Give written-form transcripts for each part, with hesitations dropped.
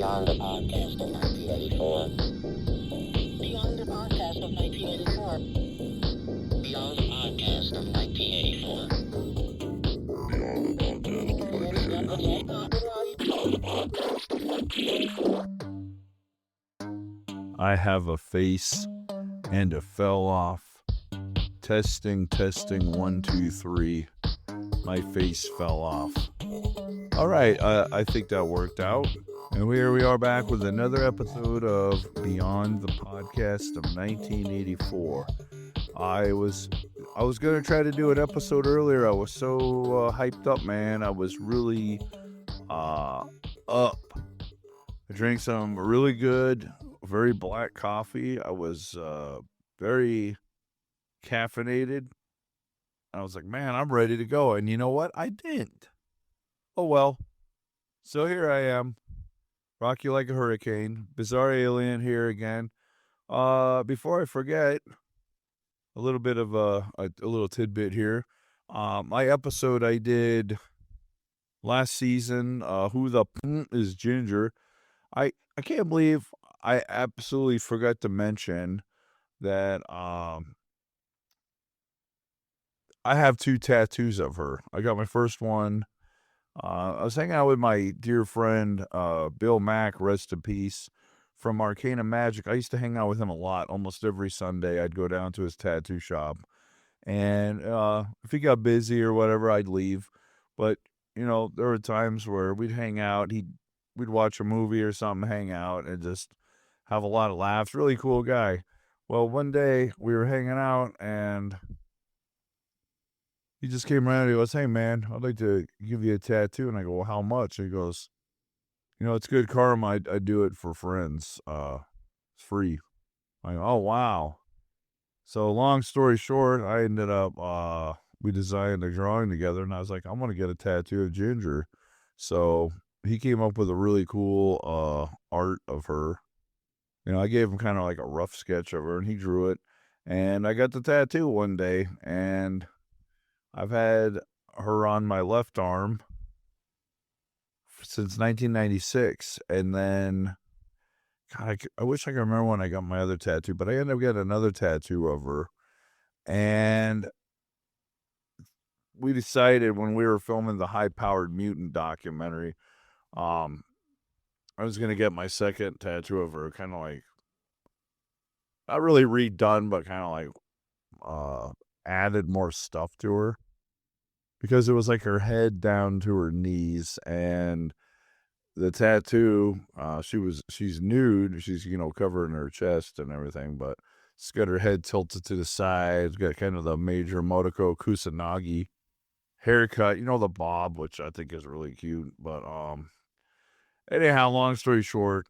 Beyond the podcast of 1984. Beyond the podcast of 1984. Beyond the podcast of 1984. I have a face and a fell off. Testing, 1, 2, 3. My face fell off. All right, I think that worked out. And here we are back with another episode of Beyond the Podcast of 1984. I was going to try to do an episode earlier. I was so hyped up, man. I was really up. I drank some really good, very black coffee. I was very caffeinated. I was like, man, I'm ready to go. And you know what? I didn't. Oh, well. So here I am. Rock you like a hurricane. Bizarre alien here again. Before I forget, a little bit of a little tidbit here. My episode I did last season, Who the is Gynger? I can't believe I absolutely forgot to mention that I have 2 tattoos of her. I got my first one. I was hanging out with my dear friend Bill Mack, rest in peace, from Arcana Magic. I used to hang out with him a lot. Almost every Sunday, I'd go down to his tattoo shop. And if he got busy or whatever, I'd leave. But, you know, there were times where we'd hang out. We'd watch a movie or something, hang out, and just have a lot of laughs. Really cool guy. Well, one day we were hanging out, and he just came around and he goes, hey, man, I'd like to give you a tattoo. And I go, well, how much? And he goes, you know, it's good karma. I do it for friends. It's free. I go, oh, wow. So long story short, I ended up, we designed a drawing together, and I was like, I want to get a tattoo of Gynger. So he came up with a really cool art of her. You know, I gave him kind of like a rough sketch of her, and he drew it. And I got the tattoo one day, and I've had her on my left arm since 1996. And then, God, I wish I could remember when I got my other tattoo, but I ended up getting another tattoo of her. And we decided when we were filming the High-Powered Mutant documentary, I was going to get my second tattoo of her, kind of like, not really redone, but kind of like added more stuff to her. Because it was like her head down to her knees, and the tattoo, she's nude. She's, you know, covering her chest and everything, but she's got her head tilted to the side. Got kind of the major Motoko Kusanagi haircut, you know, the bob, which I think is really cute. But anyhow, long story short,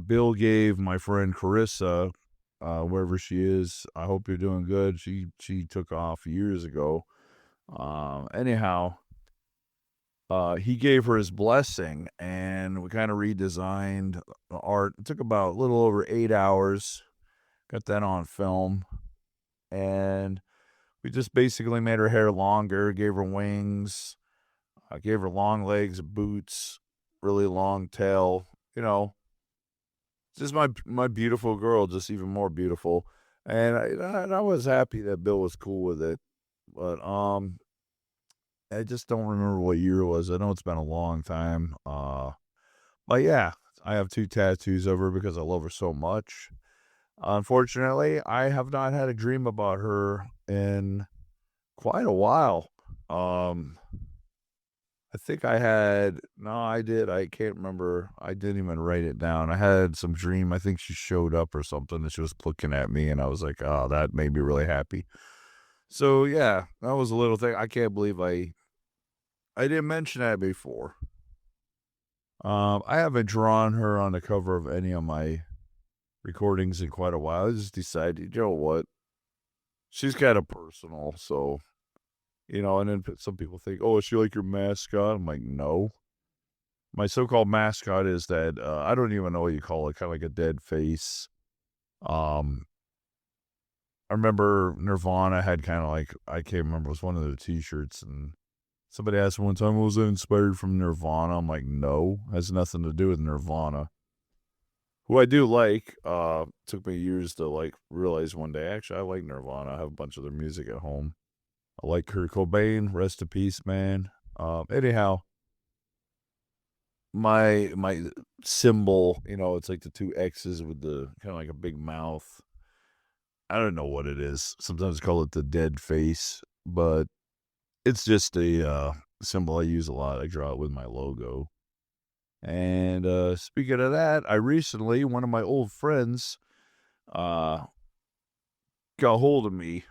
Bill gave my friend Carissa, wherever she is, I hope you're doing good. She took off years ago. Anyhow, he gave her his blessing, and we kind of redesigned the art. It took about a little over 8 hours. Got that on film, and we just basically made her hair longer, gave her wings, gave her long legs, boots, really long tail. You know, just my beautiful girl, just even more beautiful. And I was happy that Bill was cool with it. But I just don't remember what year it was. I know it's been a long time. But yeah, I have 2 tattoos of her because I love her so much. Unfortunately, I have not had a dream about her in quite a while. I think I did. I can't remember. I didn't even write it down. I had some dream. I think she showed up or something, and she was looking at me, and I was like, oh, that made me really happy. So yeah, that was a little thing. I can't believe I didn't mention that before. I haven't drawn her on the cover of any of my recordings in quite a while. I just decided, you know what? She's kind of personal, so, you know, and then some people think, oh, is she like your mascot? I'm like, no. My so-called mascot is that, I don't even know what you call it, kind of like a dead face. I remember Nirvana had kind of like, I can't remember, it was one of their t-shirts, and Somebody asked me one time, was it inspired from Nirvana? I'm like, no, has nothing to do with Nirvana. Who I do like, took me years to like realize one day, actually, I like Nirvana. I have a bunch of their music at home. I like Kurt Cobain, rest in peace, man. Anyhow, my symbol, it's like the two X's with the kind of like a big mouth. I don't know what it is. Sometimes call it the dead face, but it's just a symbol I use a lot. I draw it with my logo. And speaking of that, I recently, one of my old friends uh, got hold of me.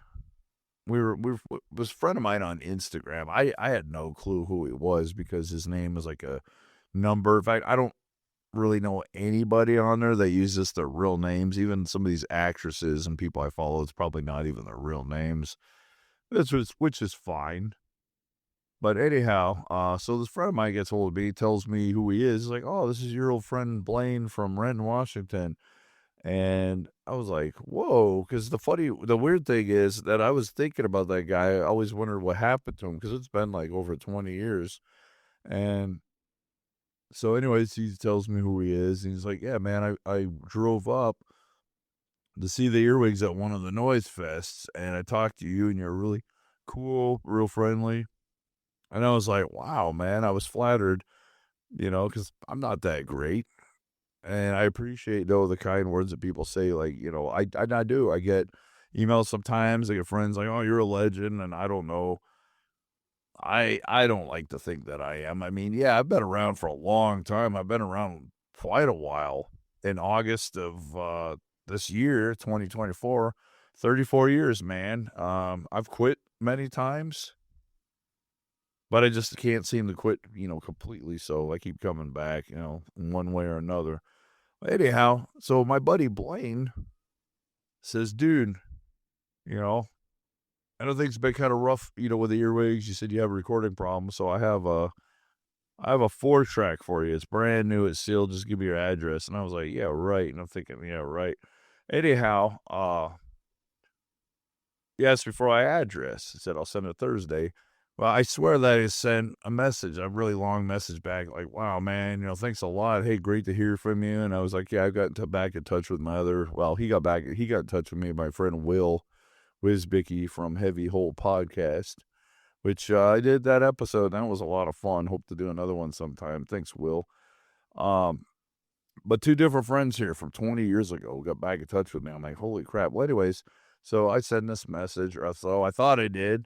Was a friend of mine on Instagram. I had no clue who he was because his name was like a number. In fact, I don't really know anybody on there that uses their real names. Even some of these actresses and people I follow, it's probably not even their real names. Which is fine. But anyhow, so this friend of mine gets hold of me, tells me who he is. He's like, oh, this is your old friend Blaine from Renton, Washington. And I was like, whoa, because the weird thing is that I was thinking about that guy. I always wondered what happened to him because it's been like over 20 years. And so anyways, he tells me who he is. And he's like, yeah, man, I drove up to see the earwigs at one of the noise fests. And I talked to you and you're really cool, real friendly. And I was like, wow, man, I was flattered, because I'm not that great. And I appreciate, though, the kind words that people say. Like, I do. I get emails sometimes. I get friends like, oh, you're a legend. And I don't know. I don't like to think that I am. I mean, yeah, I've been around for a long time. I've been around quite a while. In August of this year, 2024, 34 years, man. I've quit many times. But I just can't seem to quit, completely. So I keep coming back, in one way or another. Anyhow, so my buddy Blaine says, dude, I don't think it's been kind of rough, with the earwigs. You said you have a recording problem. So I have a 4-track for you. It's brand new. It's sealed. Just give me your address. And I was like, yeah, right. And I'm thinking, yeah, right. Anyhow, he asked me for my address. He said, I'll send it Thursday. Well, I swear that I sent a message, a really long message back, like, wow, man, thanks a lot. Hey, great to hear from you. And I was like, yeah, I got back in touch with he got in touch with me, my friend Will Wizbicky from Heavy Hole Podcast, which I did that episode. That was a lot of fun. Hope to do another one sometime. Thanks, Will. But two different friends here from 20 years ago got back in touch with me. I'm like, holy crap. Well, anyways, so I sent this message, or so I thought I did.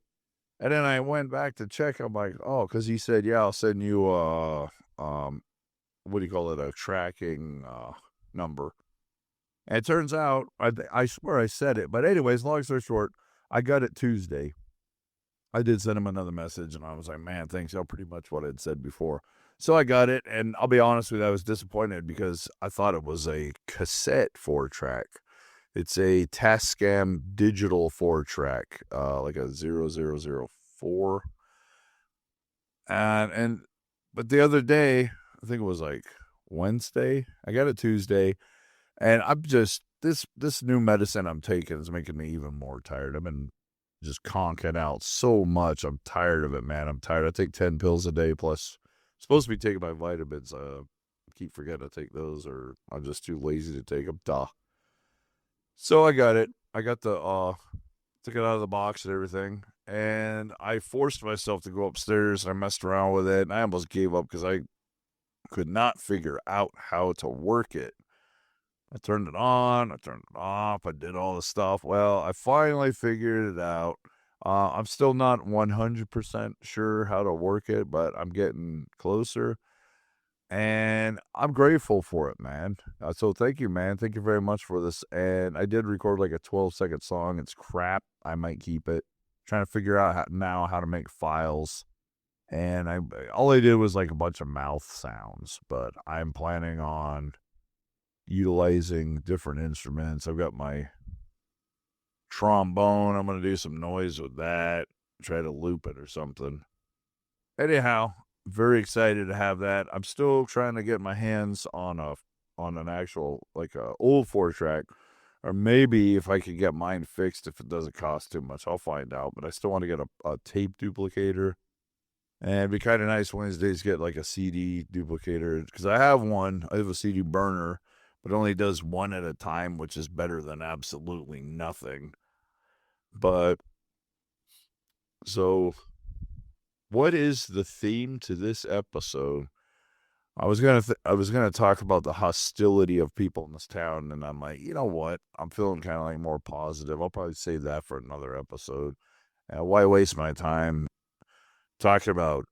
And then I went back to check. I'm like, oh, because he said, yeah, I'll send you what do you call it, a tracking number. And it turns out, I swear I said it. But anyways, long story short, I got it Tuesday. I did send him another message, and I was like, man, thanks. That's pretty much what I'd said before. So I got it, and I'll be honest with you, I was disappointed because I thought it was a cassette 4-track. It's a Tascam digital 4-track, like a 0004. But the other day, I think it was like Wednesday, I got it Tuesday, and I'm just, this new medicine I'm taking is making me even more tired. I've been just conking out so much. I'm tired of it, man. I'm tired. I take 10 pills a day, plus I'm supposed to be taking my vitamins. Keep forgetting to take those, or I'm just too lazy to take them. Duh. So I got it. I got took it out of the box and everything. And I forced myself to go upstairs. I messed around with it. And I almost gave up because I could not figure out how to work it. I turned it on. I turned it off. I did all the stuff. Well, I finally figured it out. I'm still not 100% sure how to work it, but I'm getting closer. And I'm grateful for it, man. So thank you, man. Thank you very much for this. And I did record like a 12-second song. It's crap. I might keep it. Trying to figure out how to make files. And all I did was like a bunch of mouth sounds. But I'm planning on utilizing different instruments. I've got my trombone. I'm going to do some noise with that. Try to loop it or something. Anyhow, very excited to have that. I'm still trying to get my hands on an actual, like a old 4-track, or maybe if I could get mine fixed, if it doesn't cost too much, I'll find out. But I still want to get a tape duplicator, And it'd be kind of nice Wednesdays get like a CD duplicator, because I have one. I have a CD burner, but it only does one at a time, which is better than absolutely nothing. But so, what is the theme to this episode? I was gonna talk about the hostility of people in this town, and I'm like, you know what? I'm feeling kind of like more positive. I'll probably save that for another episode. Why waste my time talking about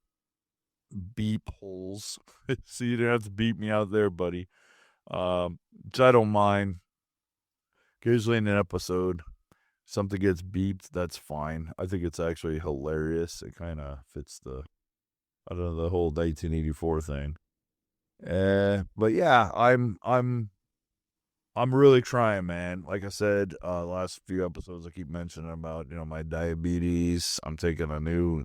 beep holes? So you don't have to beep me out there, buddy. Which I don't mind. Occasionally in an episode, something gets beeped. That's fine. I think it's actually hilarious. It kind of fits the whole 1984 thing. But yeah, I'm really trying, man. Like I said, last few episodes I keep mentioning about, my diabetes. I'm taking a new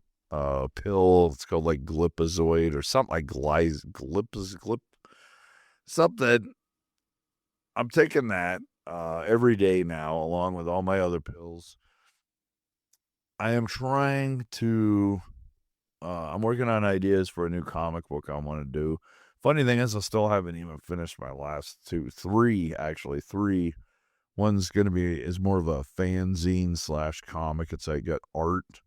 pill. It's called like glipazoid or something like something. I'm taking that every day now, along with all my other pills. I am trying to I'm working on ideas for a new comic book I want to do. Funny thing is, I still haven't even finished my last three. One's is more of a fanzine / comic. It's I got art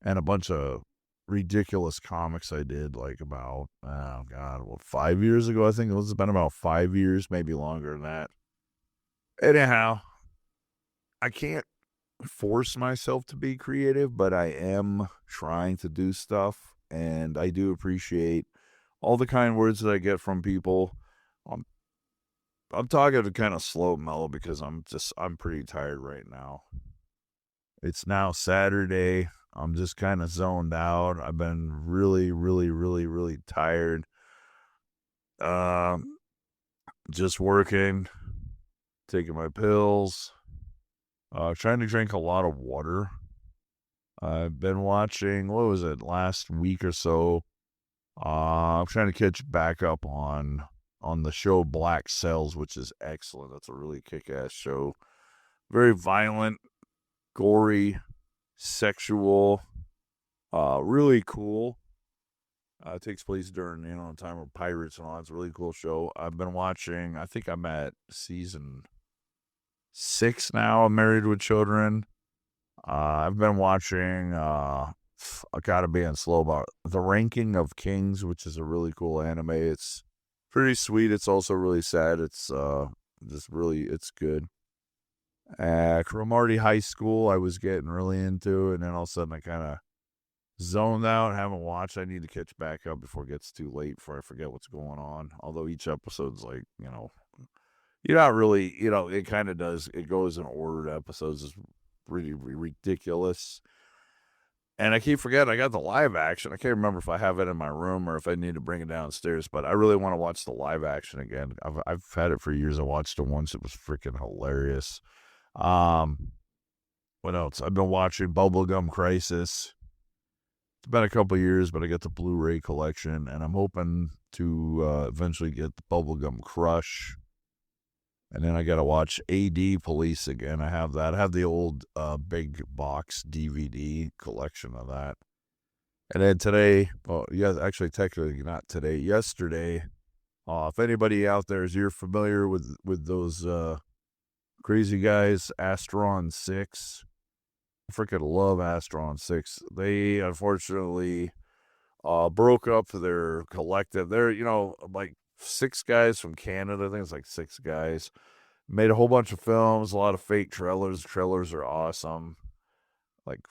and a bunch of ridiculous comics I did like about 5 years ago. I think it's been about 5 years, maybe longer than that. Anyhow, I can't force myself to be creative, but I am trying to do stuff, and I do appreciate all the kind words that I get from people. I'm talking to kind of slow mellow because I'm pretty tired right now. It's now Saturday. I'm just kind of zoned out. I've been really, really, really, really tired. Just working, taking my pills, trying to drink a lot of water. I've been watching, what was it, last week or so? I'm trying to catch back up on the show Black Cells, which is excellent. That's a really kick-ass show. Very violent, gory, sexual, really cool. It takes place during, the time of pirates and all. It's a really cool show. I've been watching, I think I'm at season 6 now, I'm Married with Children. I've been watching, I gotta be on slow about The Ranking of Kings, which is a really cool anime. It's pretty sweet. It's also really sad. It's it's good. Cromartie High School, I was getting really into, and then all of a sudden I kind of zoned out, haven't watched. I need to catch back up before it gets too late, before I forget what's going on. Although each episode's like, you're not really, it kind of does. It goes in ordered episodes. It's really ridiculous. And I keep forgetting I got the live action. I can't remember if I have it in my room or if I need to bring it downstairs, but I really want to watch the live action again. I've had it for years. I watched it once. It was freaking hilarious. What else? I've been watching Bubblegum Crisis. It's been a couple years, but I got the Blu-ray collection, and I'm hoping to eventually get the Bubblegum Crush. And then I got to watch AD Police again. I have that. I have the old big box DVD collection of that. And then today, actually technically not today, yesterday, if anybody out there you're familiar with those crazy guys, Astron 6, I freaking love Astron 6. They unfortunately broke up their collective. They're, like 6 guys from Canada. I think it's like 6 guys. Made a whole bunch of films, a lot of fake trailers. Trailers are awesome. Like,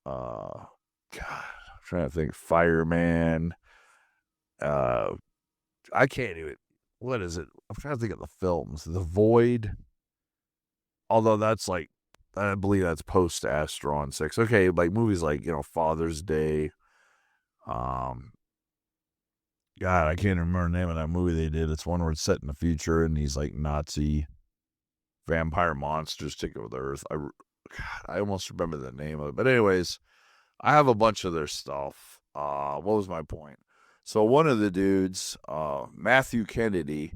God, I'm trying to think. Fireman. I can't even. What is it? I'm trying to think of the films. The Void. Although that's like, I believe that's post Astron 6. Okay, like movies like, Father's Day. God, I can't remember the name of that movie they did. It's one where it's set in the future and these like Nazi vampire monsters take over the earth. I almost remember the name of it. But anyways, I have a bunch of their stuff. What was my point? So one of the dudes, Matthew Kennedy,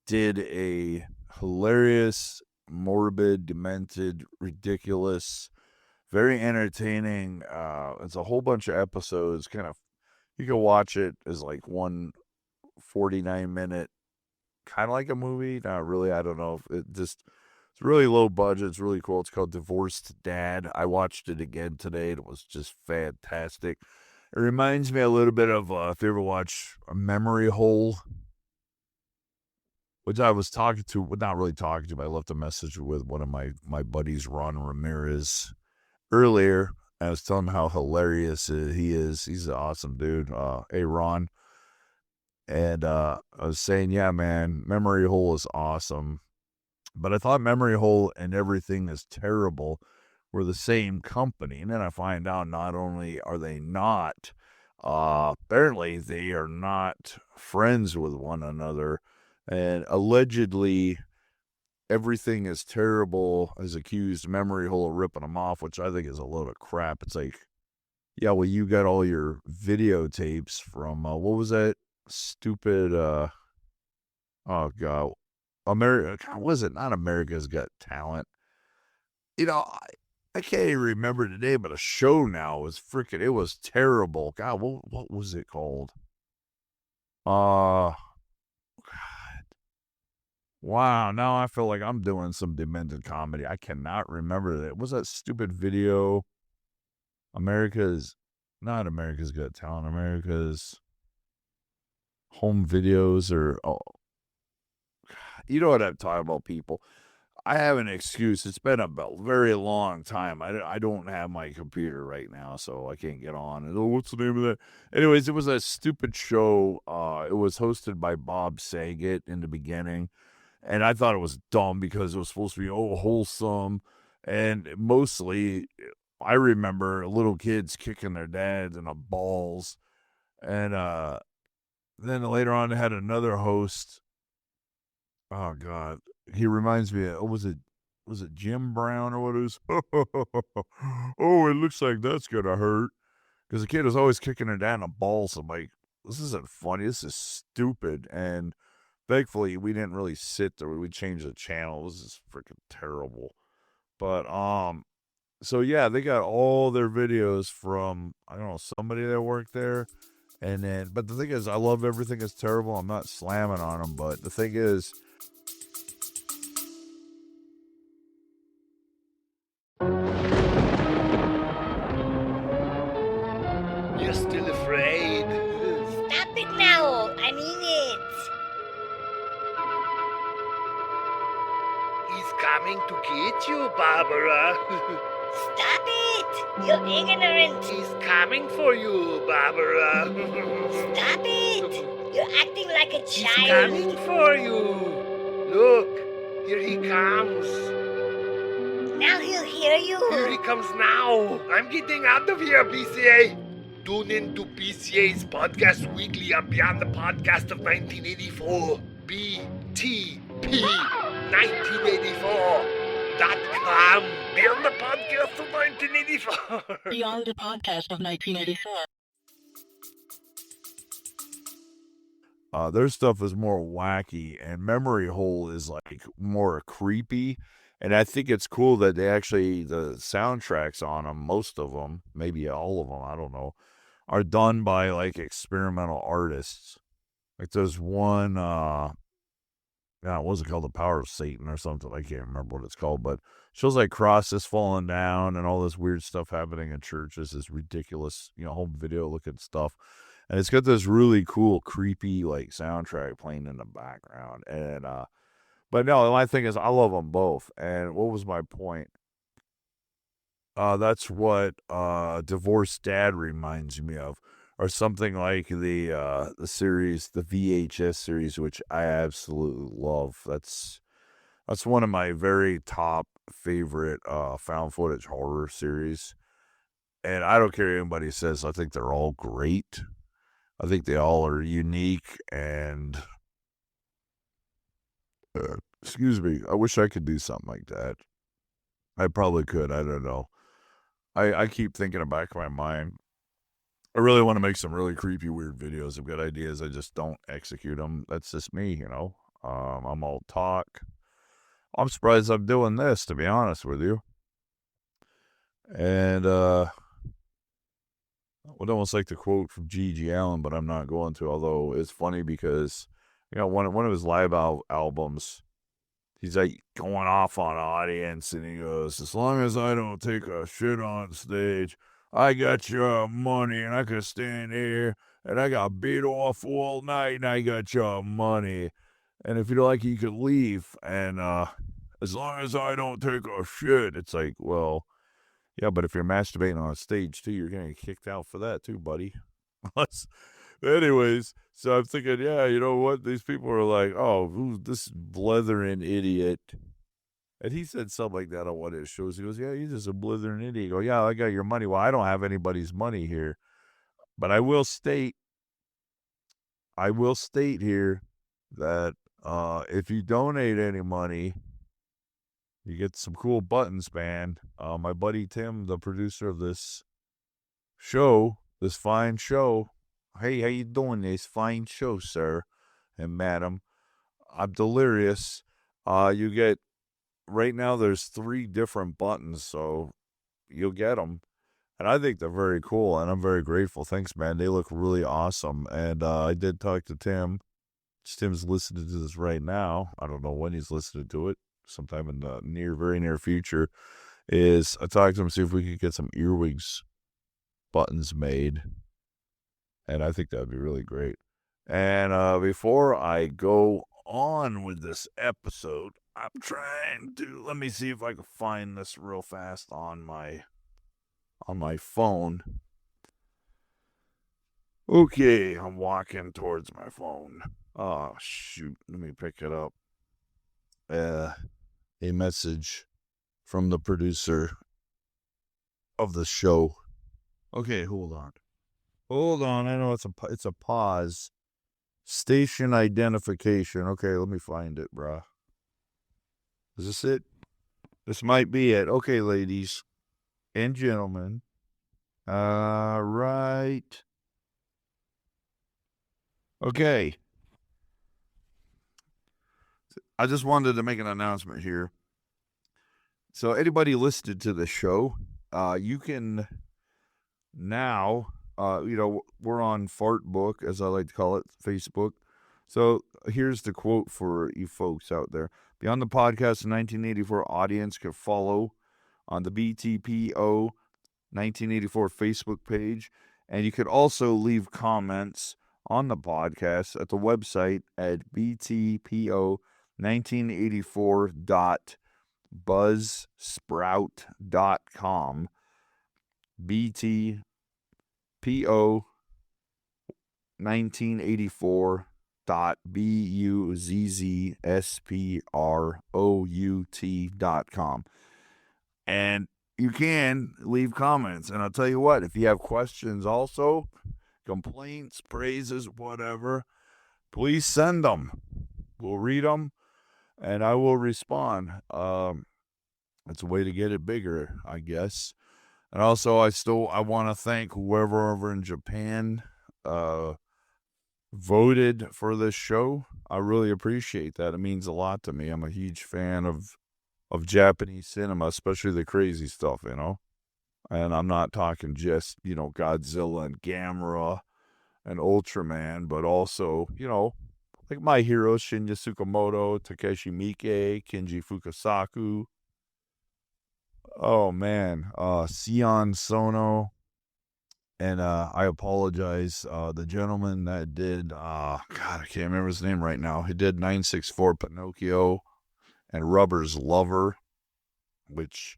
did a hilarious, morbid, demented, ridiculous, very entertaining. It's a whole bunch of episodes, kind of You can watch it as like one 49-minute, kind of like a movie. Not really. I don't know if it just. It's really low budget. It's really cool. It's called Divorced Dad. I watched it again today. It was just fantastic. It reminds me a little bit of if you ever watch A Memory Hole, which I was talking to, well, not really talking to, but I left a message with one of my buddies, Ron Ramirez, earlier. I was telling him how hilarious he is. He's an awesome dude. Hey, Ron. And I was saying, yeah, man, Memory Hole is awesome. But I thought Memory Hole and Everything Is Terrible were the same company. And then I find out not only are they not, apparently they are not friends with one another. And allegedly, Everything Is Terrible has accused Memory Hole of ripping them off, which I think is a load of crap. It's like, yeah, well, you got all your videotapes from, what was that stupid, oh, God, America, was it not America's Got Talent? You know, I can't even remember the name of the show now. It was terrible. God, what was it called? God. Wow, now I feel like I'm doing some demented comedy. I cannot remember that. Was that stupid video? Not America's Got Talent, America's Home Videos, or, oh, you know what I'm talking about, people. I have an excuse. It's been a very long time. I don't have my computer right now, so I can't get on. And, oh, what's the name of that? Anyways, it was a stupid show. It was hosted by Bob Saget in the beginning, and I thought it was dumb because it was supposed to be wholesome, and mostly I remember little kids kicking their dads in the balls, and then later on they had another host. Oh God, he reminds me of, was it Jim Brown or what it is? Oh, it looks like that's gonna hurt. Because the kid was always kicking her dad in the balls. I'm like, this isn't funny. This is stupid. And thankfully, we didn't really sit there. We changed the channel. This is freaking terrible. But so yeah, they got all their videos from, I don't know, somebody that worked there. And then, but the thing is, I love Everything Is Terrible. I'm not slamming on them, but the thing is, You're still afraid? Stop it now! I mean it! He's coming to get you, Barbara. Stop it! You're ignorant! He's coming for you, Barbara. Stop it! You're acting like a He's child! coming for you. Look, here he comes. Now he'll hear you! Here he comes now. I'm getting out of here, BCA. Tune in to BCA's Podcast Weekly on Beyond the Podcast of 1984. BTP 1984.com. Beyond the Podcast of 1984. Beyond the podcast of 1984. their stuff is more wacky, and Memory Hole is like more creepy. And I think it's cool that they actually, the soundtracks on them, most of them, maybe all of them, I don't know, are done by like experimental artists. Like there's one, what was it called? The Power of Satan or something. I can't remember what it's called, but shows like crosses falling down and all this weird stuff happening in churches. This ridiculous, home video looking stuff. And it's got this really cool, creepy like soundtrack playing in the background. And, but no, my thing is I love them both. And what was my point? That's what Divorced Dad reminds me of, or something like the series, the VHS series, which I absolutely love. That's one of my very top favorite found footage horror series. And I don't care what anybody says. I think they're all great. I think they all are unique, and excuse me, I wish I could do something like that. I probably could. I don't know. I keep thinking in the back of my mind, I really want to make some really creepy, weird videos. I've got ideas. I just don't execute them. That's just me, I'm all talk. I'm surprised I'm doing this, to be honest with you. And, would almost like to quote from G.G. Allen, but I'm not going to, although it's funny because, one of his live albums, he's like going off on audience, and he goes, as long as I don't take a shit on stage, I got your money, and I could stand here, and I got beat off all night, and I got your money. And if you don't like it, you could leave. And as long as I don't take a shit, it's like, well, yeah, but if you're masturbating on stage too, you're gonna get kicked out for that too, buddy. Anyways, so I'm thinking, yeah, you know what? These people are like, oh, who's this blithering idiot? And he said something like that on one of his shows. He goes, yeah, you're just a blithering idiot. I go, yeah, I got your money. Well, I don't have anybody's money here. But I will state here that if you donate any money, you get some cool buttons, man. My buddy Tim, the producer of this show, this fine show. Hey, how you doing? This fine show, sir and madam. I'm delirious. You get, right now there's 3 different buttons, so you'll get them. And I think they're very cool, and I'm very grateful. Thanks, man. They look really awesome. And I did talk to Tim. Tim's listening to this right now. I don't know when he's listening to it. Sometime in the very near future. I talked to him, see if we could get some earwigs buttons made. And I think that would be really great. And before I go on with this episode, I'm trying to, let me see if I can find this real fast on my phone. Okay, I'm walking towards my phone. Oh, shoot. Let me pick it up. A message from the producer of the show. Okay, hold on. I know it's a pause. Station identification. Okay, let me find it, bruh. Is this it? This might be it. Okay, ladies and gentlemen. Right. Okay. I just wanted to make an announcement here. So anybody listening to the show, you can now, we're on Fartbook, as I like to call it, Facebook. So here's the quote for you folks out there. Beyond the Podcast, the 1984 audience can follow on the BTPO 1984 Facebook page. And you could also leave comments on the podcast at the website at btpo1984.buzzsprout.com. BTPO 1984.buzzsprout.com. And you can leave comments. And I'll tell you what, if you have questions also, complaints, praises, whatever, please send them. We'll read them, and I will respond. It's a way to get it bigger, I guess. And also, I want to thank whoever over in Japan voted for this show. I really appreciate that. It means a lot to me. I'm a huge fan of Japanese cinema, especially the crazy stuff, And I'm not talking just, Godzilla and Gamera and Ultraman, but also, like my heroes, Shinya Tsukamoto, Takeshi Miike, Kenji Fukasaku. Oh, man. Sion Sono. And I apologize. The gentleman that did, God, I can't remember his name right now. He did 964 Pinocchio and Rubber's Lover, which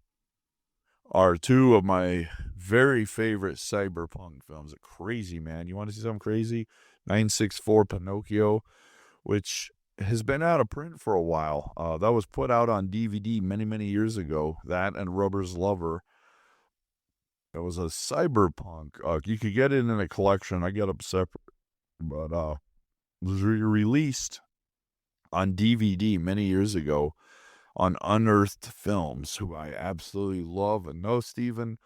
are 2 of my very favorite cyberpunk films. Crazy, man. You want to see something crazy? 964 Pinocchio, which has been out of print for a while. That was put out on DVD many, many years ago. That and Rubber's Lover. It was a cyberpunk. You could get it in a collection. I get them separate. But it was released on DVD many years ago on Unearthed Films, who I absolutely love. And no, Steven,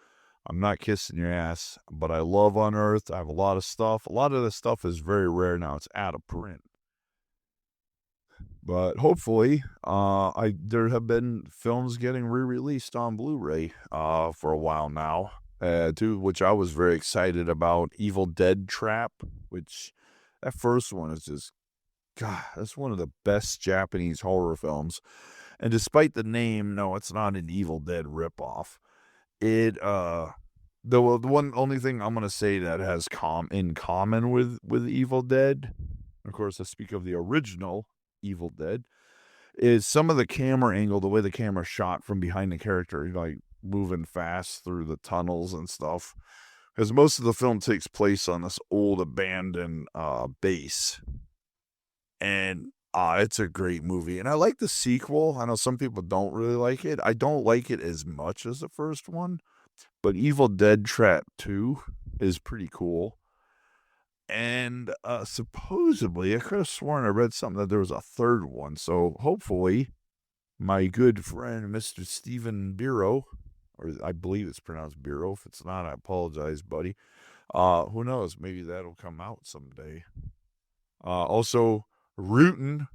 I'm not kissing your ass, but I love Unearthed. I have a lot of stuff. A lot of this stuff is very rare now. It's out of print. But hopefully, there have been films getting re-released on Blu-ray for a while now. too, which I was very excited about. Evil Dead Trap, which that first one is just, God, that's one of the best Japanese horror films. And despite the name, no, it's not an Evil Dead ripoff. It the one only thing I'm gonna say that has in common with Evil Dead, of course, I speak of the original Evil Dead, is some of the camera angle, the way the camera shot from behind the character, like moving fast through the tunnels and stuff. Because most of the film takes place on this old abandoned base. And it's a great movie. And I like the sequel. I know some people don't really like it. I don't like it as much as the first one. But Evil Dead Trap 2 is pretty cool. And supposedly, I could have sworn I read something that there was a third one. So hopefully, my good friend, Mr. Stephen Biro, or I believe it's pronounced Biro. If it's not, I apologize, buddy. Who knows? Maybe that'll come out someday. Also, rootin'.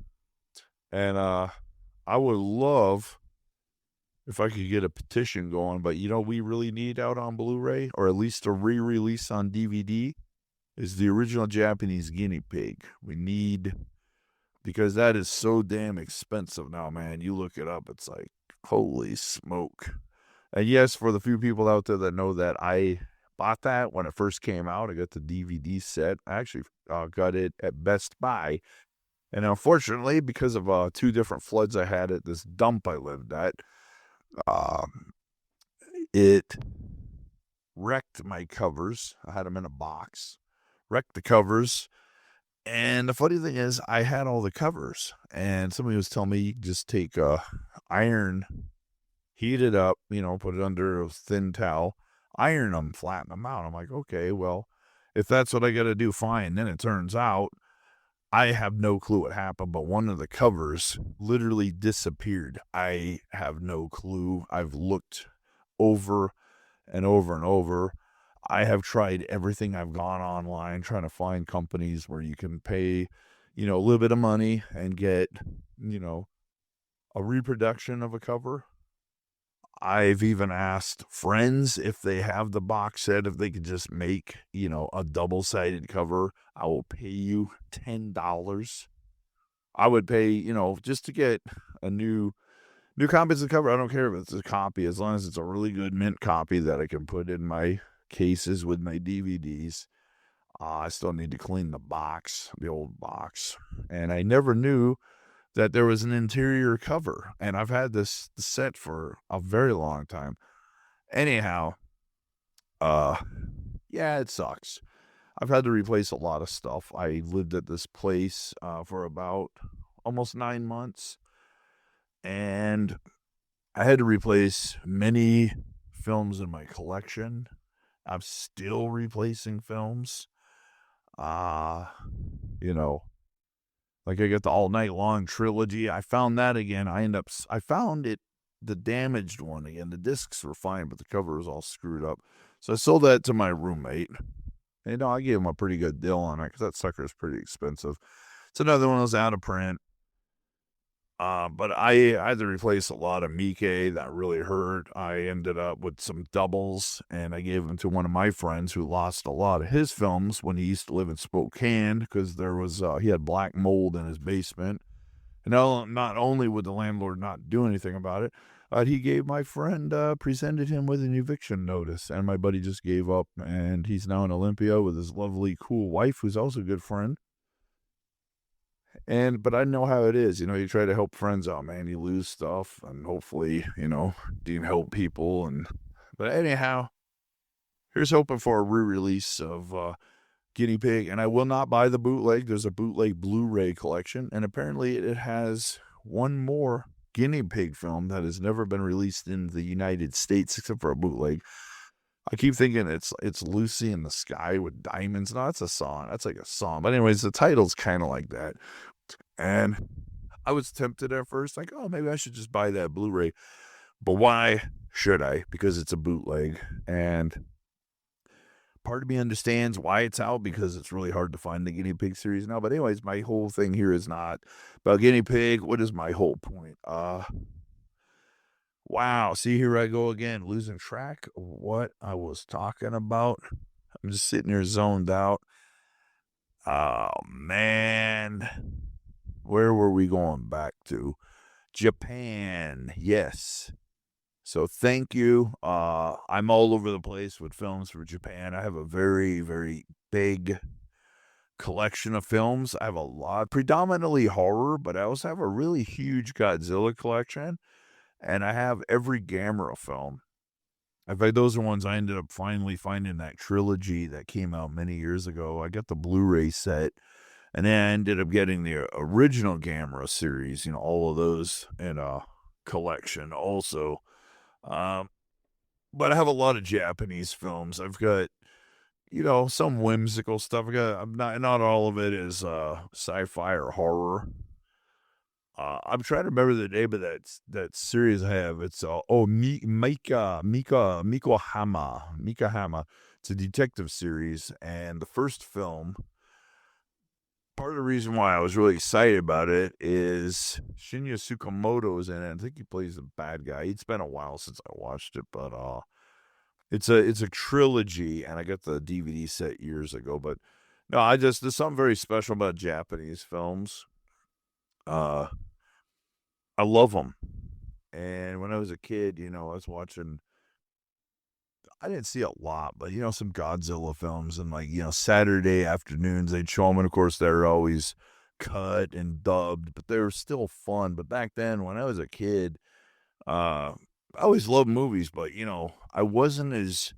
And I would love if I could get a petition going. But you know, we really need out on Blu-ray, or at least a re-release on DVD, is the original Japanese guinea pig. We need, because that is so damn expensive now, man. You look it up, it's like, holy smoke. And yes, for the few people out there that know that, I bought that when it first came out. I got the DVD set. I actually got it at Best Buy. And unfortunately, because of 2 different floods I had at this dump I lived at, it wrecked my covers. I had them in a box. Wrecked the covers. And the funny thing is, I had all the covers. And somebody was telling me you can just take iron, heat it up, put it under a thin towel, iron them, flatten them out. I'm like, okay, well, if that's what I got to do, fine. Then it turns out I have no clue what happened, but one of the covers literally disappeared. I have no clue. I've looked over and over and over. I have tried everything. I've gone online trying to find companies where you can pay, a little bit of money and get, a reproduction of a cover. I've even asked friends if they have the box set, if they could just make, a double-sided cover. I will pay you $10. I would pay, just to get a new copy of the cover. I don't care if it's a copy, as long as it's a really good mint copy that I can put in my cases with my DVDs. I still need to clean the box, the old box. And I never knew that there was an interior cover. And I've had this set for a very long time. Anyhow, yeah, it sucks. I've had to replace a lot of stuff. I lived at this place for about almost 9 months. And I had to replace many films in my collection. I'm still replacing films. Like I got the All Night Long trilogy. I found that again. I found it, the damaged one again. The discs were fine, but the cover was all screwed up. So I sold that to my roommate. And I gave him a pretty good deal on it because that sucker is pretty expensive. It's another one that was out of print. But I had to replace a lot of Mickey. That really hurt. I ended up with some doubles, and I gave them to one of my friends who lost a lot of his films when he used to live in Spokane, because there was he had black mold in his basement. And not only would the landlord not do anything about it, he gave my friend, presented him with an eviction notice, and my buddy just gave up, and he's now in Olympia with his lovely, cool wife, who's also a good friend. But I know how it is, you try to help friends out, man. You lose stuff, and hopefully, you can help people. But anyhow, here's hoping for a re-release of Guinea Pig. And I will not buy the bootleg. There's a bootleg Blu-ray collection, and apparently it has one more Guinea Pig film that has never been released in the United States except for a bootleg. I keep thinking it's Lucy in the Sky with Diamonds. No, that's a song. That's like a song. But anyways, the title's kind of like that. And I was tempted at first, like, oh, maybe I should just buy that Blu-ray. But why should I? Because it's a bootleg. And part of me understands why it's out, because it's really hard to find the Guinea Pig series now. But anyways, my whole thing here is not about Guinea Pig. What is my whole point? Wow, see, here I go again, losing track of what I was talking about. I'm just sitting here zoned out. Oh, man. Where were we going back to? Japan, yes. So thank you. I'm all over the place with films for Japan. I have a very, very big collection of films. I have a lot, predominantly horror, but I also have a really huge Godzilla collection, and I have every Gamera film. In fact, those are ones I ended up finally finding that trilogy that came out many years ago. I got the Blu-ray set, and then I ended up getting the original Gamera series, all of those in a collection also. But I have a lot of Japanese films. I've got some whimsical stuff. I'm not all of it is sci-fi or horror. I'm trying to remember the name of that series I have. It's Miko Hama. It's a detective series, and the first film. Part of the reason why I was really excited about it is Shinya Tsukamoto's in it. I think he plays the bad guy. It's been a while since I watched it, but it's a trilogy, and I got the DVD set years ago. But no, there's something very special about Japanese films. I love them. And when I was a kid, I was watching, I didn't see a lot, but, some Godzilla films, and Saturday afternoons, they'd show them. And of course, they're always cut and dubbed, but they were still fun. But back then, when I was a kid, I always loved movies, but, I wasn't as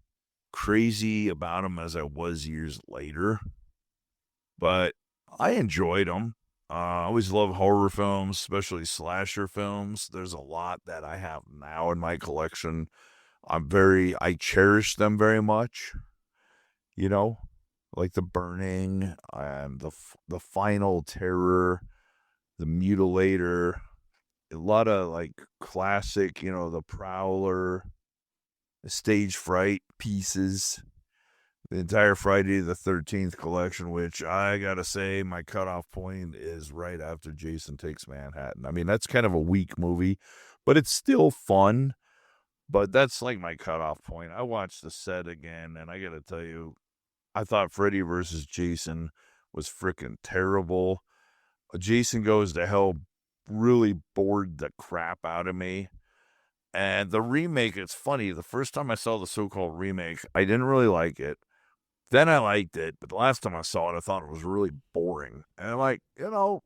crazy about them as I was years later. But I enjoyed them. I always love horror films, especially slasher films. There's a lot that I have now in my collection. I cherish them very much, like The Burning, and the Final Terror, The Mutilator, a lot of classic, The Prowler, the Stage Fright pieces, the entire Friday the 13th collection, which I gotta say, my cutoff point is right after Jason Takes Manhattan. I mean, that's kind of a weak movie, but it's still fun. But that's my cutoff point. I watched the set again, and I gotta tell you, I thought Freddy versus Jason was freaking terrible. Jason Goes to Hell really bored the crap out of me. And the remake, it's funny. The first time I saw the so-called remake, I didn't really like it. Then I liked it, but the last time I saw it, I thought it was really boring. And I'm like, God,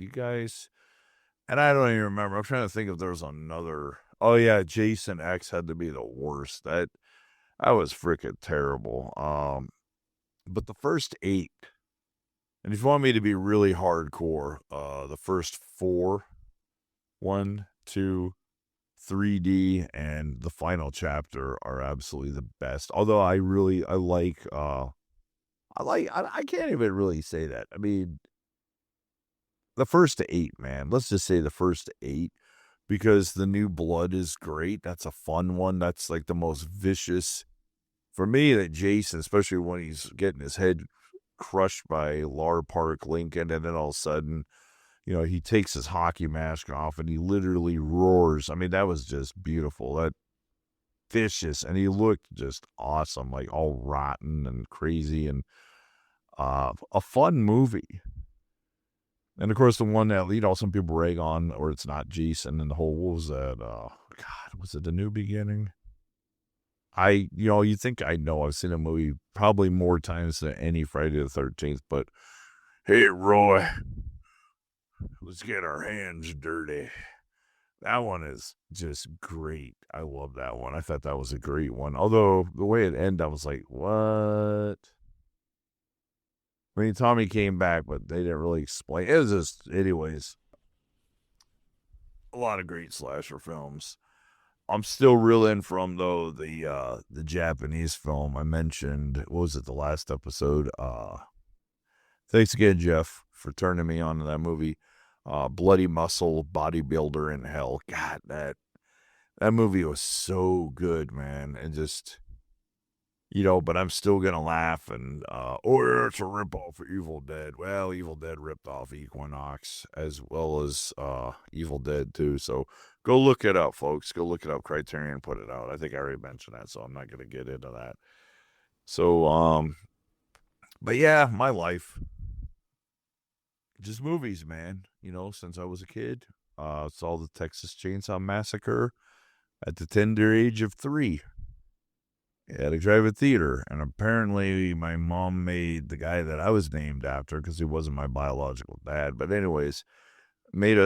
you guys. And I don't even remember. I'm trying to think if there was another. Oh yeah, Jason X had to be the worst. That was freaking terrible. But the first 8, and if you want me to be really hardcore, the first 4, 1, 2, 3D, and the final chapter are absolutely the best. Although I can't even really say that. I mean, the first 8, man. Let's just say the first 8, because the New Blood is great. That's a fun one. That's the most vicious for me. That Jason, especially when he's getting his head crushed by Lar Park Lincoln, and then all of a sudden, he takes his hockey mask off and he literally roars. I mean, that was just beautiful. That vicious, and he looked just awesome, all rotten and crazy, and a fun movie. And of course, the one that some people rag on, or it's not Jason, and the whole, what was that? God, was it The New Beginning? You think I know, I've seen a movie probably more times than any Friday the 13th, but hey, Roy, let's get our hands dirty. That one is just great. I love that one. I thought that was a great one. Although the way it ended, I was like, what? I mean, Tommy came back, but they didn't really explain. It was just, anyways, a lot of great slasher films. I'm still reeling from, though, the Japanese film I mentioned. What was it, the last episode? Thanks again, Jeff, for turning me on to that movie. Bloody Muscle, Bodybuilder in Hell. God, that movie was so good, man. And just, but I'm still going to laugh and, or it's a ripoff of Evil Dead. Well, Evil Dead ripped off Equinox as well as Evil Dead 2. So go look it up, folks. Go look it up. Criterion put it out. I think I already mentioned that, so I'm not going to get into that. So, but yeah, my life. Just movies, man. Since I was a kid. Saw the Texas Chainsaw Massacre at the tender age of 3 at a drive-in theater. And apparently my mom made the guy that I was named after, because he wasn't my biological dad. But anyways, made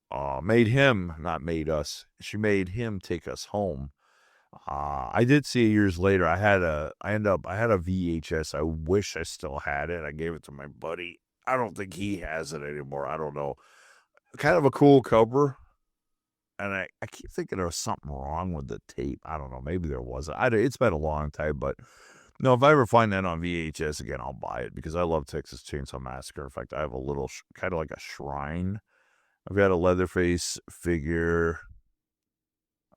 him, not made us. She made him take us home. I did see it years later. I had a VHS. I wish I still had it. I gave it to my buddy. I don't think he has it anymore. I don't know. Kind of a cool cover. And I keep thinking there was something wrong with the tape. I don't know. Maybe there wasn't. It's been a long time, but no, if I ever find that on VHS again, I'll buy it because I love Texas Chainsaw Massacre. In fact, I have a little kind of like a shrine. I've got a Leatherface figure.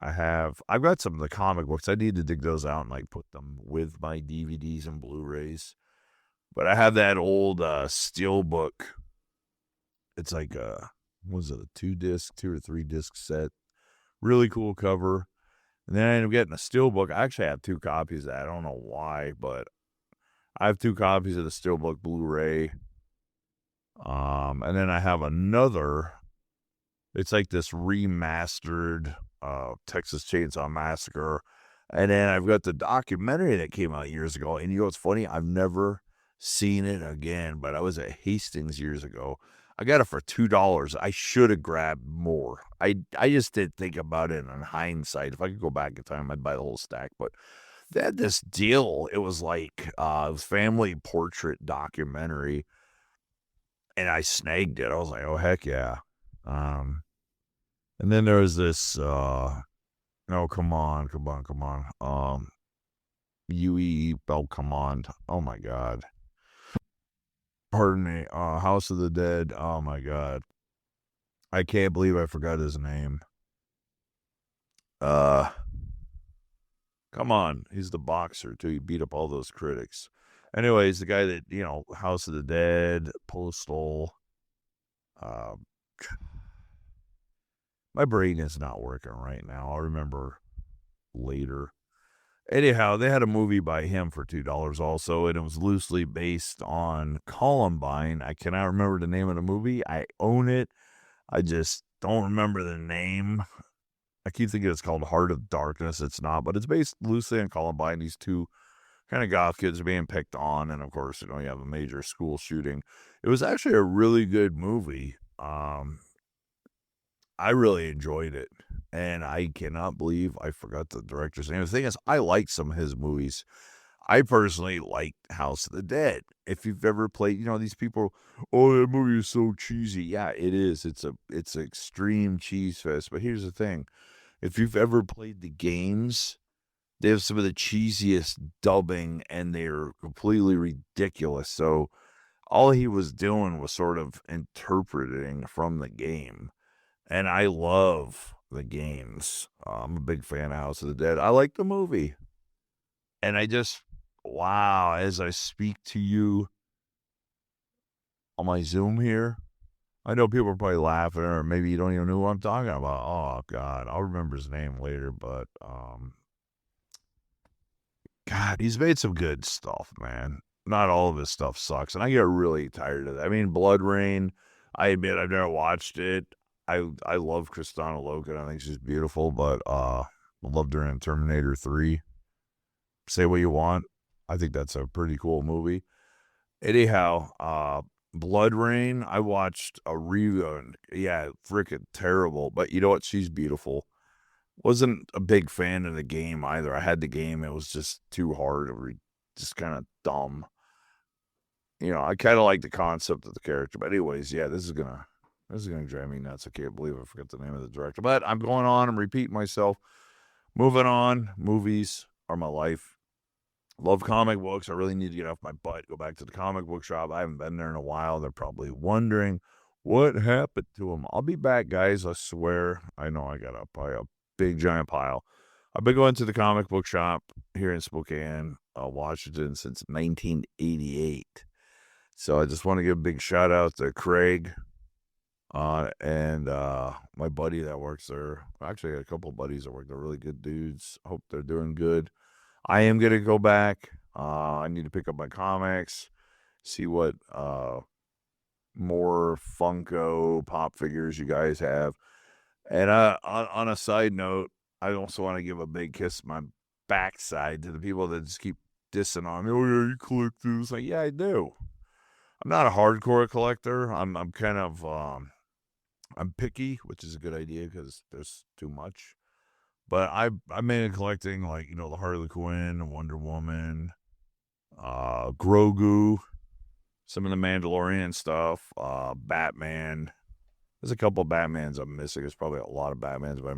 I've got some of the comic books. I need to dig those out and like put them with my DVDs and Blu-rays. But I have that old steel book. It's like a 2 or 3 disc set. Really cool cover. And then I ended up getting a steelbook. I actually have 2 copies of that. I don't know why, but I have 2 copies of the steelbook Blu-ray. And then I have another. It's like this remastered Texas Chainsaw Massacre. And then I've got the documentary that came out years ago. And you know what's funny? I've never seen it again, but I was at Hastings years ago. I got it for $2. I should have grabbed more. I just didn't think about it in hindsight. If I could go back in time, I'd buy the whole stack. But they had this deal. It was like it was family portrait documentary. And I snagged it. I was like, oh, heck yeah. And then there was this, no, come on. UE, oh, come on. Oh, my God. Pardon me. House of the Dead. Oh, my God. I can't believe I forgot his name. Come on. He's the boxer, too. He beat up all those critics. Anyways, the guy that, House of the Dead, Postal. My brain is not working right now. I'll remember later. Anyhow, they had a movie by him for $2 also, and it was loosely based on Columbine. I cannot remember the name of the movie. I own it. I just don't remember the name. I keep thinking it's called Heart of Darkness. It's not, but it's based loosely on Columbine. These 2 kind of goth kids are being picked on, and of course, you have a major school shooting. It was actually a really good movie. I really enjoyed it, and I cannot believe I forgot the director's name. The thing is, I like some of his movies. I personally liked House of the Dead. If you've ever played, these people, oh, that movie is so cheesy. Yeah, it is. It's an extreme cheese fest. But here's the thing. If you've ever played the games, they have some of the cheesiest dubbing, and they're completely ridiculous. So all he was doing was sort of interpreting from the game. And I love the games. I'm a big fan of House of the Dead. I like the movie. And I just, wow, as I speak to you on my Zoom here, I know people are probably laughing, or maybe you don't even know who I'm talking about. Oh, God, I'll remember his name later. But, God, he's made some good stuff, man. Not all of his stuff sucks. And I get really tired of that. I mean, Blood Rain, I admit I've never watched it. I love Kristanna Loken. I think she's beautiful, but I loved her in Terminator 3. Say what you want. I think that's a pretty cool movie. Anyhow, Blood Rain, I watched a rerun. Yeah, freaking terrible. But you know what? She's beautiful. Wasn't a big fan of the game either. I had the game. It was just too hard. Just kind of dumb. I kind of like the concept of the character. But anyways, yeah, this is going to drive me nuts. I can't believe I forgot the name of the director. But I'm going on. I'm repeating myself. Moving on. Movies are my life. Love comic books. I really need to get off my butt. Go back to the comic book shop. I haven't been there in a while. They're probably wondering what happened to them. I'll be back, guys. I swear. I know I got probably a big giant pile I've been going to the comic book shop here in Spokane, Washington since 1988. So I just want to give a big shout out to Craig and my buddy that works there. Actually, I got a couple of buddies that work there, really good dudes. Hope they're doing good. I am going to go back. I need to pick up my comics, see what more Funko Pop figures you guys have. And on a side note, I also want to give a big kiss my backside to the people that just keep dissing on me. Oh yeah, you collect this. Like, yeah, I do. I'm not a hardcore collector. I'm kind of I'm picky, which is a good idea because there's too much. But I'm mainly collecting, like, you know, the Harley Quinn, Wonder Woman, Grogu, some of the Mandalorian stuff, Batman. There's a couple of Batmans I'm missing. There's probably a lot of Batmans, but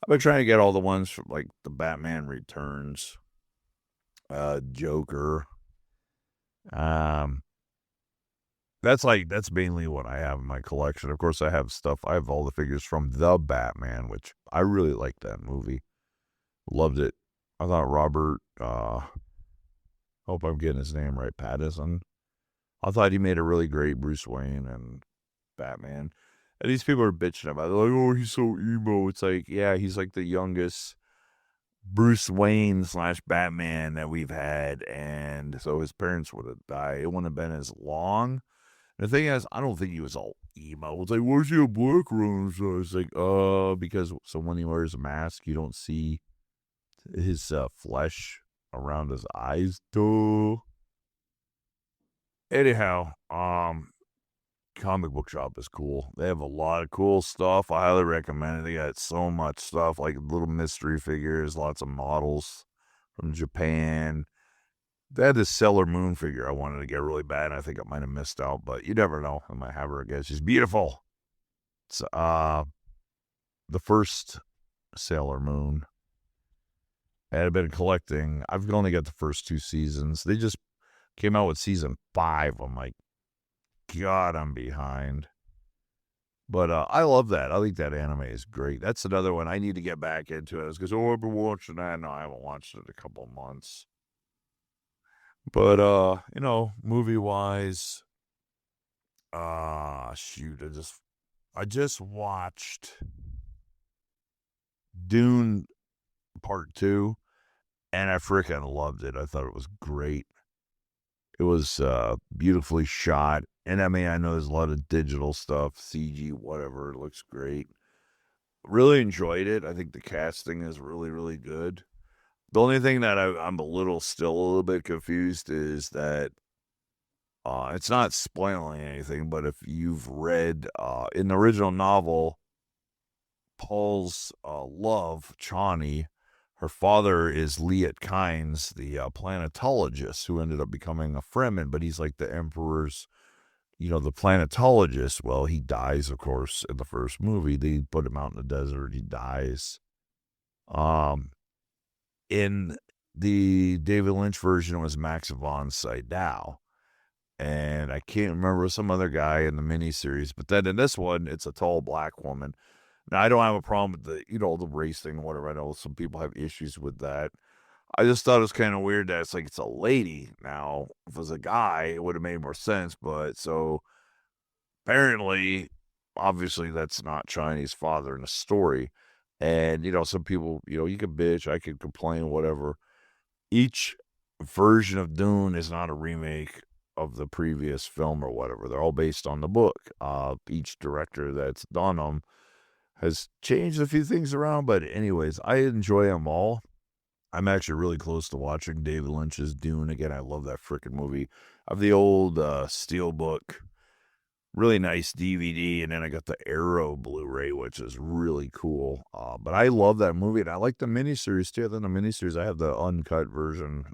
I've been trying to get all the ones from, like, the Batman Returns, Joker. That's mainly what I have in my collection. Of course, I have all the figures from The Batman, which I really liked that movie. Loved it. I thought Robert, hope I'm getting his name right, Pattinson. I thought he made a really great Bruce Wayne and Batman. And these people are bitching about it. They're like, oh, he's so emo. It's like, yeah, he's like the youngest Bruce Wayne / Batman that we've had. And so his parents would have died. It wouldn't have been as long. And the thing is, I don't think he was all emo. It's like, where's your black room? So it's like, because so when he wears a mask, you don't see his flesh around his eyes. Duh. Anyhow, comic book shop is cool. They have a lot of cool stuff. I highly recommend it. They got so much stuff, like little mystery figures, lots of models from Japan. They had this Sailor Moon figure I wanted to get really bad, and I think I might have missed out, but you never know. I might have her again. She's beautiful. It's the first Sailor Moon. I had been collecting. I've only got the first 2 seasons. They just came out with season 5. I'm like, God, I'm behind. But I love that. I think that anime is great. That's another one I need to get back into. It because, I've been watching that. No, I haven't watched it in a couple of months. But, you know, movie-wise, shoot, I just watched Dune Part 2, and I freaking loved it. I thought it was great. It was beautifully shot. And I mean, I know there's a lot of digital stuff, CG, whatever. It looks great. Really enjoyed it. I think the casting is really, really good. The only thing that I'm still a little bit confused is that it's not spoiling anything, but if you've read in the original novel, Paul's love, Chani, her father is Liet Kynes, the planetologist who ended up becoming a Fremen, but he's like the Emperor's, you know, the planetologist. Well, he dies, of course, in the first movie. They put him out in the desert. He dies. In the David Lynch version, it was Max von Sydow. And I can't remember some other guy in the miniseries. But then in this one, it's a tall black woman. Now, I don't have a problem with the race thing, whatever. I know some people have issues with that. I just thought it was kind of weird that it's a lady. Now, if it was a guy, it would have made more sense. But so apparently, obviously, that's not Chinese father in the story. And, some people, you can bitch, I can complain, whatever. Each version of Dune is not a remake of the previous film or whatever. They're all based on the book. Each director that's done them has changed a few things around. But anyways, I enjoy them all. I'm actually really close to watching David Lynch's Dune again. I love that freaking movie. I have the old Steelbook, really nice DVD, and then I got the Arrow Blu-ray, which is really cool. But I love that movie, and I like the miniseries too. Then the miniseries, I have the uncut version,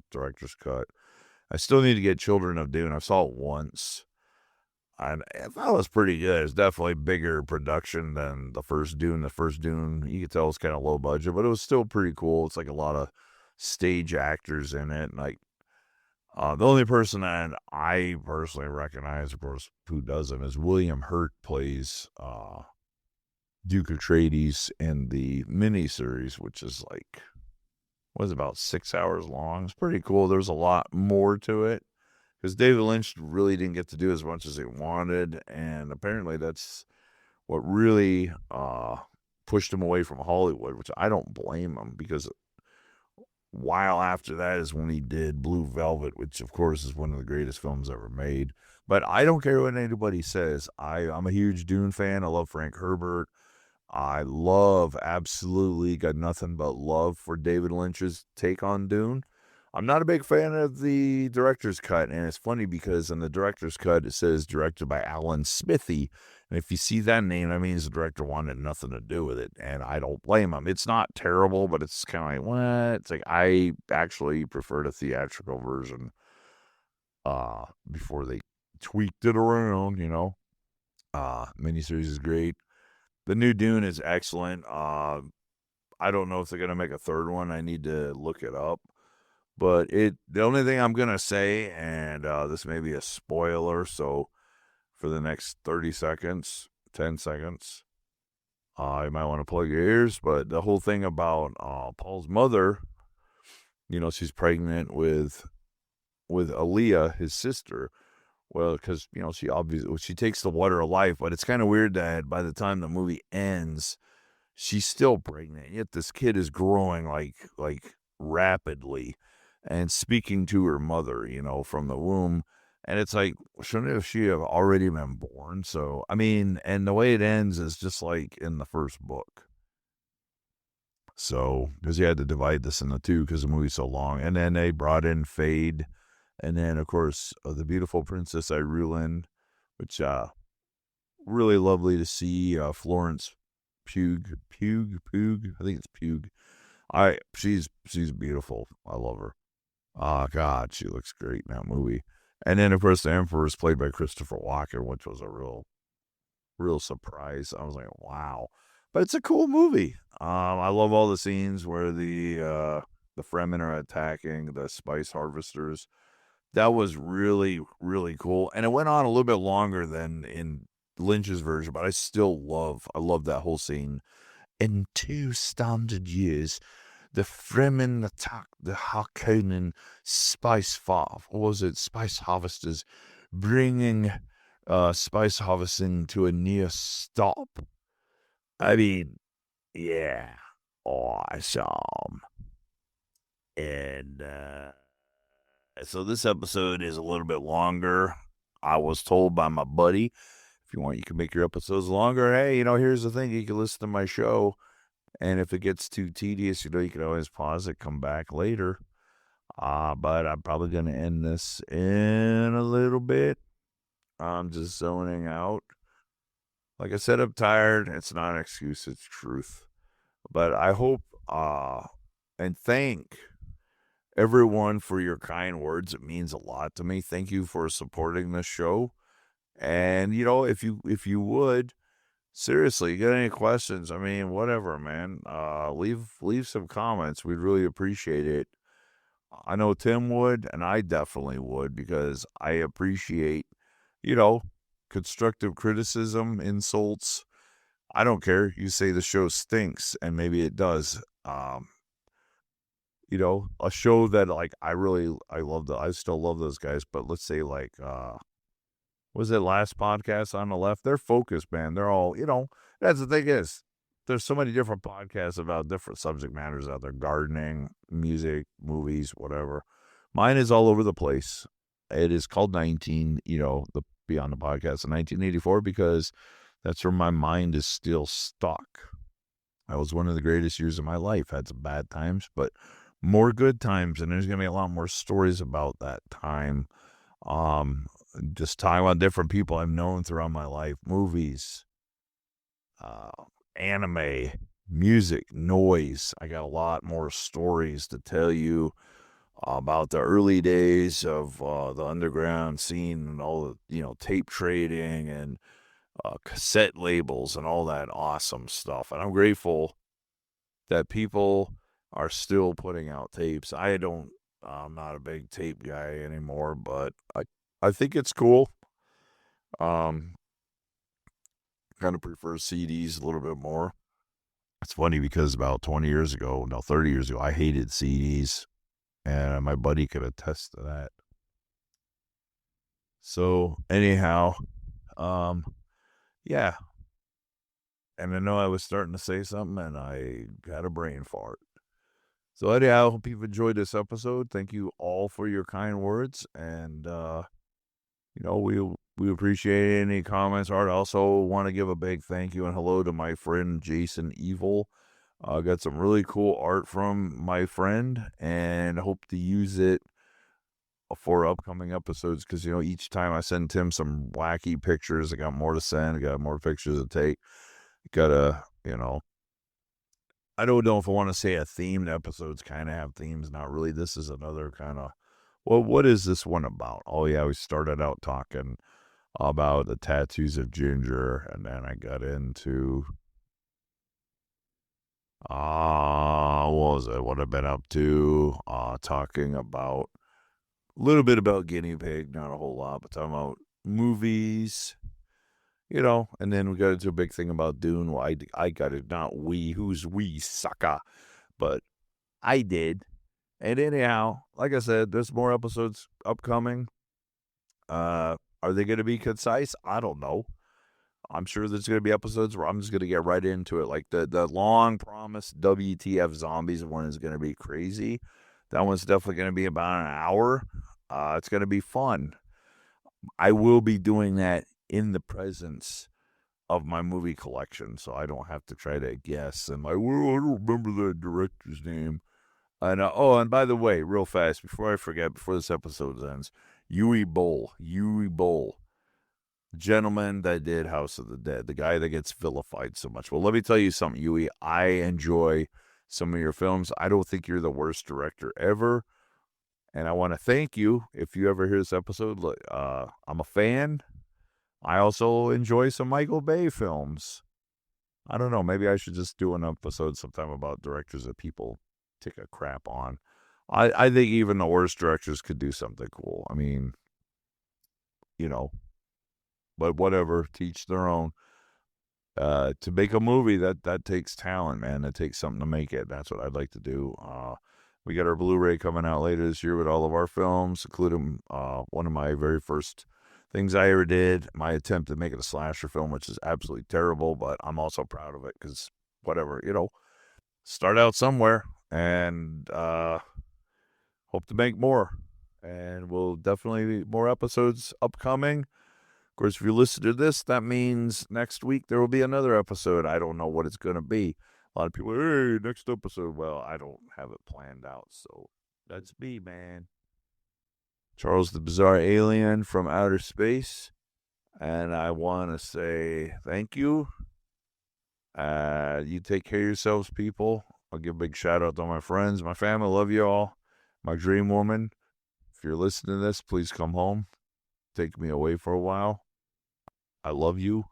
director's cut. I still need to get Children of Dune. I saw it once, and I thought it was pretty good. It's definitely bigger production than the first Dune. The first Dune, you could tell it's kind of low budget, but it was still pretty cool. It's like a lot of stage actors in it, and like the only person that I personally recognize, of course, who doesn't, is William Hurt plays Duke Atreides in the miniseries, which is like, was about 6 hours long. It's pretty cool. There's a lot more to it because David Lynch really didn't get to do as much as he wanted, and apparently that's what really pushed him away from Hollywood, which I don't blame him, because while after that is when he did Blue Velvet, which of course is one of the greatest films ever made. But I don't care what anybody says. I'm a huge Dune fan. I love Frank Herbert. I absolutely got nothing but love for David Lynch's take on Dune. I'm not a big fan of the director's cut, and it's funny because in the director's cut it says directed by Alan Smithy, and if you see that name, that means the director wanted nothing to do with it, and I don't blame him. It's not terrible, but it's kind of like, what? It's like, I actually prefer the theatrical version before they tweaked it around, Miniseries is great. The new Dune is excellent. I don't know if they're going to make a third one. I need to look it up. But the only thing I'm going to say, and this may be a spoiler, so for the next 30 seconds, 10 seconds, you might want to plug your ears, but the whole thing about Paul's mother, she's pregnant with Aaliyah, his sister. Well, because, she takes the water of life, but it's kind of weird that by the time the movie ends, she's still pregnant, yet this kid is growing like rapidly and speaking to her mother, from the womb. And it's like, shouldn't she have already been born? So, I mean, and the way it ends is just like in the first book. So, because you had to divide this into two because the movie's so long. And then they brought in Fade. And then, of course, the beautiful Princess Irulan, which, really lovely to see. Florence Pugh, I think it's Pugh. She's beautiful. I love her. Oh, God, she looks great in that movie. And then, of course, the Emperor is played by Christopher Walken, which was a real surprise. I was like, wow. But it's a cool movie. I love all the scenes where the Fremen are attacking the spice harvesters. That was really, really cool. And it went on a little bit longer than in Lynch's version, but I love that whole scene. In 2 standard years, the Fremen attacked the Harkonnen spice harvesters, bringing spice harvesting to a near stop. I mean, yeah, awesome. And so this episode is a little bit longer. I was told by my buddy, if you want, you can make your episodes longer. Hey, here's the thing. You can listen to my show. And if it gets too tedious, you can always pause it, come back later. But I'm probably going to end this in a little bit. I'm just zoning out. Like I said, I'm tired. It's not an excuse. It's truth. But I hope and thank everyone for your kind words. It means a lot to me. Thank you for supporting this show. And, if you would, seriously, you got any questions? I mean, whatever, man. Leave some comments. We'd really appreciate it. I know Tim would, and I definitely would, because I appreciate, constructive criticism, insults. I don't care. You say the show stinks, and maybe it does. A show that I still love those guys, but let's say was it last podcast on the left? They're focused, man. They're all, that's the thing is, there's so many different podcasts about different subject matters out there: gardening, music, movies, whatever. Mine is all over the place. It is called the Beyond the Podcast in 1984, because that's where my mind is still stuck. That was one of the greatest years of my life. Had some bad times, but more good times, and there's going to be a lot more stories about that time. Just talking about different people I've known throughout my life, movies, anime, music, noise. I got a lot more stories to tell you about the early days of the underground scene and all the, tape trading and cassette labels and all that awesome stuff. And I'm grateful that people are still putting out tapes. I'm not a big tape guy anymore, but I think it's cool. kind of prefer CDs a little bit more. It's funny because about 20 years ago, no, 30 years ago, I hated CDs, and my buddy could attest to that. So anyhow, yeah. And I know I was starting to say something, and I got a brain fart. So anyhow, I hope you've enjoyed this episode. Thank you all for your kind words, and we appreciate any comments. Art, I also want to give a big thank you and hello to my friend Jason Evil. Got some really cool art from my friend, and hope to use it for upcoming episodes, because each time I send Tim some wacky pictures, I got more to send, I got more pictures to take. Gotta, I don't know if I want to say a themed episodes kind of have themes. Not really. This is another kind of, well, what is this one about? Oh yeah, we started out talking about the tattoos of Gynger, and then I got into what was it? What I've been up to? Talking about a little bit about guinea pig, not a whole lot, but talking about movies, and then we got into a big thing about Dune. Well, I got it, not we. Who's we, sucker? But I did. And anyhow, like I said, there's more episodes upcoming. Are they going to be concise? I don't know. I'm sure there's going to be episodes where I'm just going to get right into it. Like the long-promised WTF Zombies one is going to be crazy. That one's definitely going to be about an hour. It's going to be fun. I will be doing that in the presence of my movie collection, so I don't have to try to guess. And I don't remember the director's name. And by the way, real fast, before I forget, before this episode ends, Yui Boll, gentleman that did House of the Dead, the guy that gets vilified so much. Well, let me tell you something, Yui. I enjoy some of your films. I don't think you're the worst director ever. And I want to thank you if you ever hear this episode. Look, I'm a fan. I also enjoy some Michael Bay films. I don't know. Maybe I should just do an episode sometime about directors that people take a crap on. I think even the worst directors could do something cool. I mean, but whatever, teach their own. To make a movie, that takes talent, man. It takes something to make it. That's what I'd like to do. We got our Blu-ray coming out later this year with all of our films, including one of my very first things I ever did, my attempt to make it a slasher film, which is absolutely terrible, but I'm also proud of it because whatever, start out somewhere, and hope to make more. And we'll definitely more episodes upcoming. Of course, if you listen to this, that means next week there will be another episode. I don't know what it's going to be. A lot of people, hey, next episode. Well, I don't have it planned out, so that's me, man. Charles the Bizarre Alien from Outer Space. And I want to say thank you. You take care of yourselves, people. I'll give a big shout out to all my friends, my family. Love you all. My dream woman. If you're listening to this, please come home. Take me away for a while. I love you.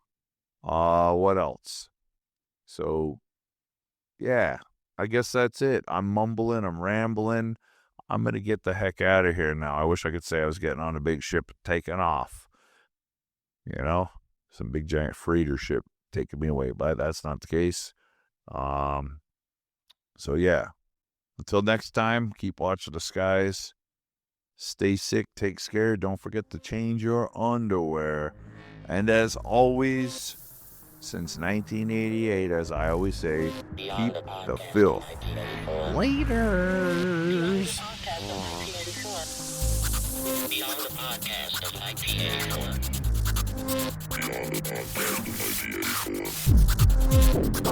What else? So, yeah, I guess that's it. I'm mumbling. I'm rambling. I'm going to get the heck out of here now. I wish I could say I was getting on a big ship taking off. Some big giant freighter ship taking me away, but that's not the case. So yeah, until next time, keep watching the skies. Stay sick, take care. Don't forget to change your underwear. And as always, since 1988, as I always say, keep the filth. Laters. Beyond the podcast of 1984. Beyond the podcast of 1984.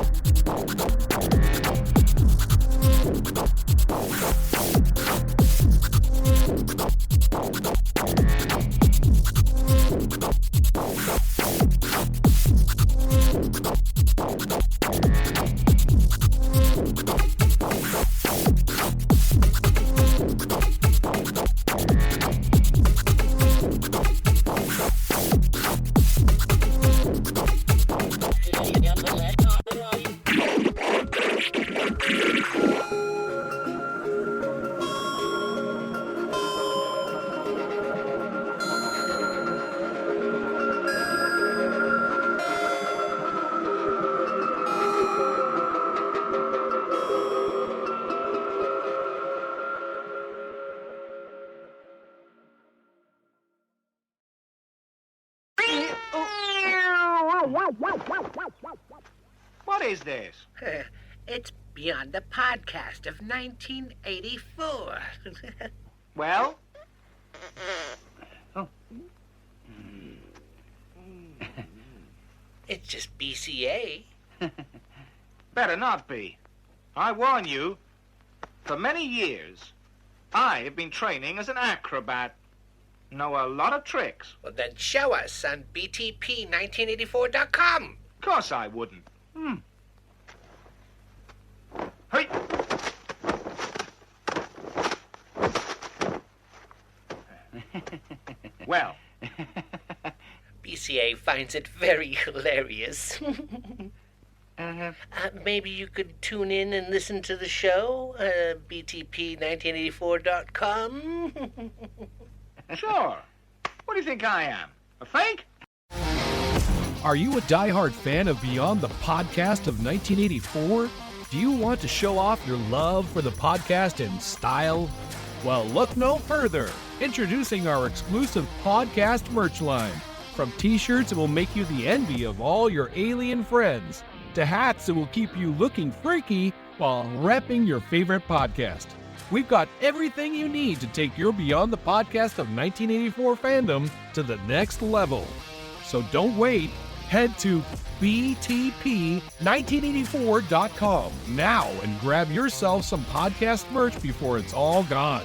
What is this? It's Beyond the Podcast of 1984. Well? It's just BCA. Better not be. I warn you, for many years, I have been training as an acrobat. Know a lot of tricks. Well, then show us on btp1984.com. Of course I wouldn't. Hey! Well, BCA finds it very hilarious. Maybe you could tune in and listen to the show, btp1984.com. sure. What do you think I am? A fake? Are you a diehard fan of Beyond the Podcast of 1984? Do you want to show off your love for the podcast in style? Well, look no further. Introducing our exclusive podcast merch line. From t-shirts that will make you the envy of all your alien friends, to hats that will keep you looking freaky while repping your favorite podcast. We've got everything you need to take your Beyond the Podcast of 1984 fandom to the next level. So don't wait. Head to btp1984.com now and grab yourself some podcast merch before it's all gone.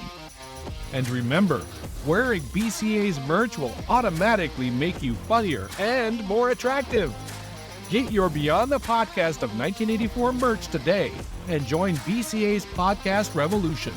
And remember, wearing BCA's merch will automatically make you funnier and more attractive. Get your Beyond the Podcast of 1984 merch today and join BCA's podcast revolution.